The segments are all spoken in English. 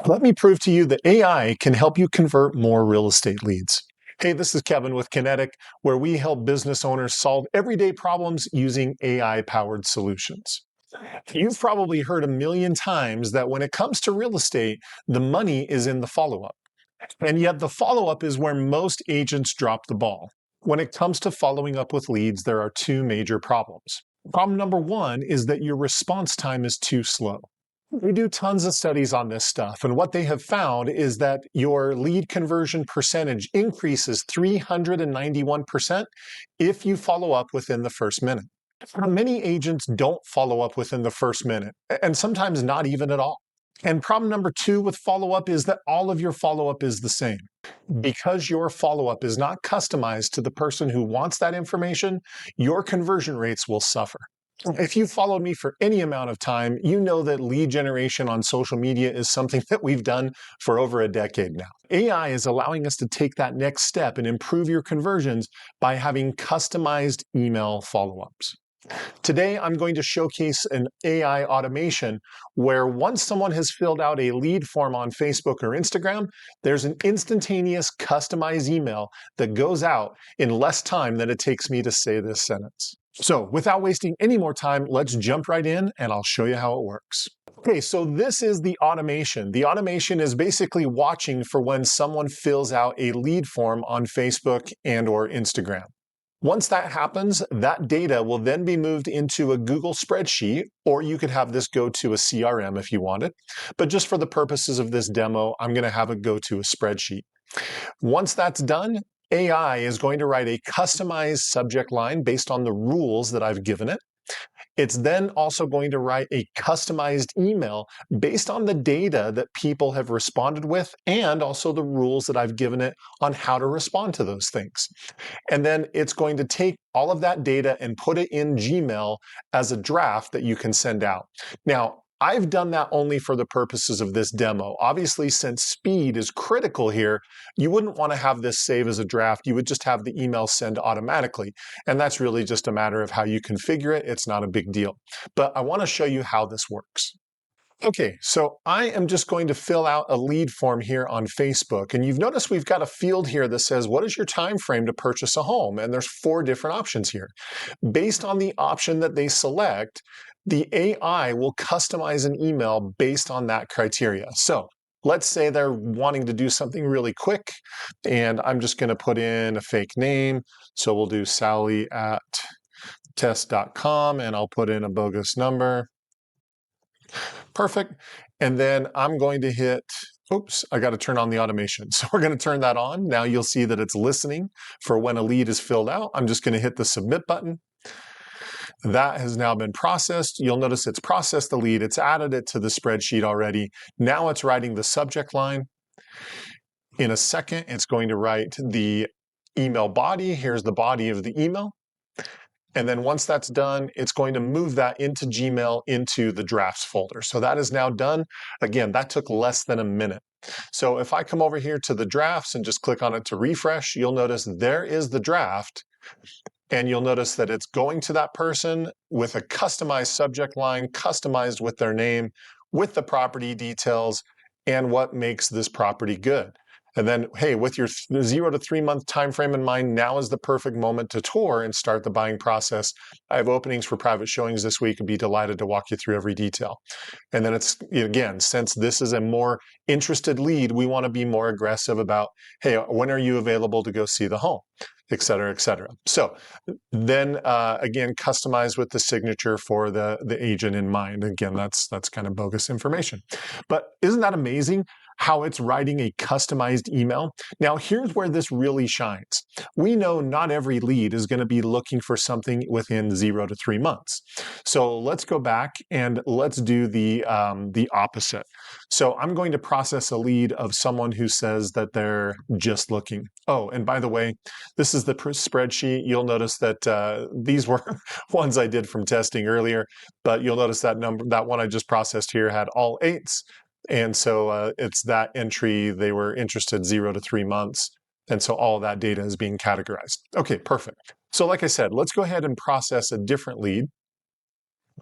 Let me prove to you that AI can help you convert more real estate leads. Hey, this is Kevin with Kanetiq, where we help business owners solve everyday problems using AI-powered solutions. You've probably heard a million times that when it comes to real estate, the money is in the follow-up. And yet the follow-up is where most agents drop the ball. When it comes to following up with leads, there are two major problems. Problem number one is that your response time is too slow. We do tons of studies on this stuff, and what they have found is that your lead conversion percentage increases 391% if you follow up within the first minute. Many agents don't follow up within the first minute, and sometimes not even at all. And problem number two with follow-up is that all of your follow-up is the same. Because your follow-up is not customized to the person who wants that information, your conversion rates will suffer. If you've followed me for any amount of time, you know that lead generation on social media is something that we've done for over a decade now. AI is allowing us to take that next step and improve your conversions by having customized email follow-ups. Today, I'm going to showcase an AI automation where once someone has filled out a lead form on Facebook or Instagram, there's an instantaneous customized email that goes out in less time than it takes me to say this sentence. So without wasting any more time, let's jump right in and I'll show you how it works. Okay, so this is the automation. The automation is basically watching for when someone fills out a lead form on Facebook and or Instagram. Once that happens, that data will then be moved into a Google spreadsheet, or you could have this go to a CRM if you want it. But just for the purposes of this demo, I'm going to have it go to a spreadsheet. Once that's done, AI is going to write a customized subject line based on the rules that I've given it. It's then also going to write a customized email based on the data that people have responded with and also the rules that I've given it on how to respond to those things. And then it's going to take all of that data and put it in Gmail as a draft that you can send out. Now, I've done that only for the purposes of this demo. Obviously, since speed is critical here, you wouldn't want to have this save as a draft. You would just have the email send automatically. And that's really just a matter of how you configure it. It's not a big deal. But I want to show you how this works. Okay, so I am just going to fill out a lead form here on Facebook. And you've noticed we've got a field here that says, what is your time frame to purchase a home? And there's 4 different options here. Based on the option that they select, the AI will customize an email based on that criteria. So let's say they're wanting to do something really quick, and I'm just going to put in a fake name. So we'll do sally@test.com, and I'll put in a bogus number. Perfect. And then I'm going to hit, oops, I got to turn on the automation. So we're going to turn that on. Now you'll see that it's listening for when a lead is filled out. I'm just going to hit the submit button. That has now been processed. You'll notice it's processed the lead. It's added it to the spreadsheet already. Now it's writing the subject line. In a second, it's going to write the email body. Here's the body of the email. And then once that's done, it's going to move that into Gmail into the drafts folder. So that is now done. Again, that took less than a minute. So if I come over here to the drafts and just click on it to refresh, you'll notice there is the draft. And you'll notice that it's going to that person with a customized subject line, customized with their name, with the property details, and what makes this property good. And then, hey, with your 0 to 3 month time frame in mind, now is the perfect moment to tour and start the buying process. I have openings for private showings this week. I'd be delighted to walk you through every detail. And then it's, again, since this is a more interested lead, we want to be more aggressive about, hey, when are you available to go see the home, et cetera, et cetera. So then, again, customize with the signature for the agent in mind. Again, that's kind of bogus information. But isn't that amazing? How it's writing a customized email. Now, here's where this really shines. We know not every lead is going to be looking for something within 0 to 3 months. So let's go back and let's do the opposite. So I'm going to process a lead of someone who says that they're just looking. Oh, and by the way, this is the spreadsheet. You'll notice that these were ones I did from testing earlier, but you'll notice that that one I just processed here had all 8s. And so it's that entry. They were interested 0 to 3 months. And so all of that data is being categorized. Okay, perfect. So like I said, let's go ahead and process a different lead.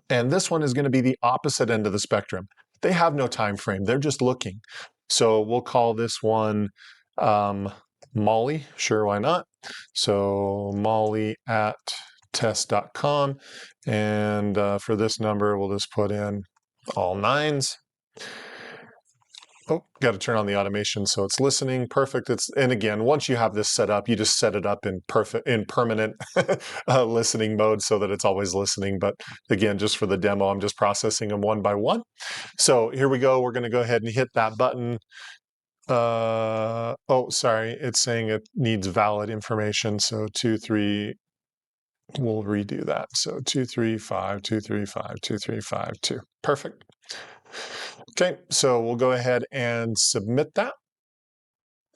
And this one is going to be the opposite end of the spectrum. They have no time frame. They're just looking. So we'll call this one Molly. Sure, why not? So Molly at test.com. And for this number, we'll just put in all nines. Oh, got to turn on the automation so it's listening. Perfect. And again, once you have this set up, you just set it up in permanent listening mode so that it's always listening. But again, just for the demo, I'm just processing them one by one. So here we go. We're going to go ahead and hit that button. Oh, sorry. It's saying it needs valid information. So 23. We'll redo that. So 235, 235, 2352. Perfect. Okay, so we'll go ahead and submit that.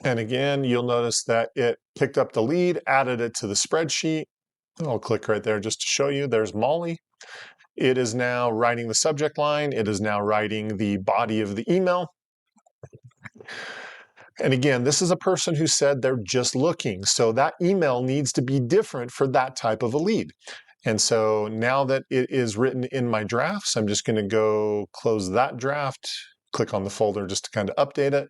And again, you'll notice that it picked up the lead, added it to the spreadsheet. I'll click right there just to show you. There's Molly. It is now writing the subject line. It is now writing the body of the email. And again, this is a person who said they're just looking. So that email needs to be different for that type of a lead. And so now that it is written in my drafts, I'm just going to go close that draft, click on the folder just to kind of update it.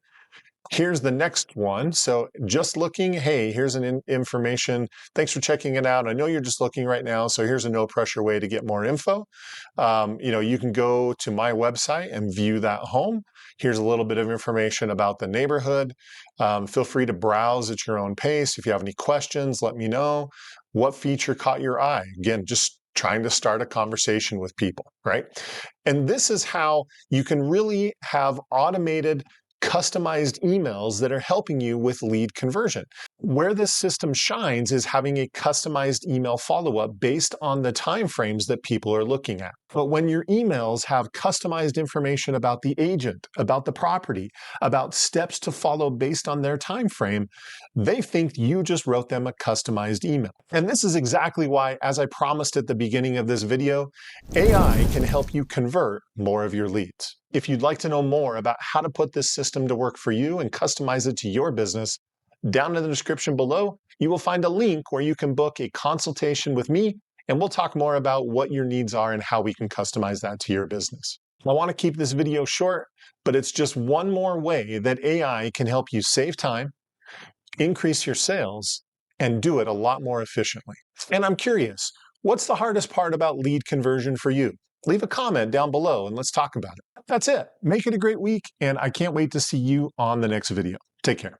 Here's the next one. So just looking, hey, here's an information. Thanks for checking it out. I know you're just looking right now, so here's a no pressure way to get more info. You can go to my website and view that home. Here's a little bit of information about the neighborhood. Feel free to browse at your own pace. If you have any questions, let me know. What feature caught your eye? Again, just trying to start a conversation with people, right? And this is how you can really have automated customized emails that are helping you with lead conversion. Where this system shines is having a customized email follow-up based on the timeframes that people are looking at. But when your emails have customized information about the agent, about the property, about steps to follow based on their time frame, they think you just wrote them a customized email. And this is exactly why, as I promised at the beginning of this video, AI can help you convert more of your leads. If you'd like to know more about how to put this system to work for you and customize it to your business, down in the description below, you will find a link where you can book a consultation with me, and we'll talk more about what your needs are and how we can customize that to your business. I want to keep this video short, but it's just one more way that AI can help you save time, increase your sales, and do it a lot more efficiently. And I'm curious, what's the hardest part about lead conversion for you? Leave a comment down below and let's talk about it. That's it. Make it a great week, and I can't wait to see you on the next video. Take care.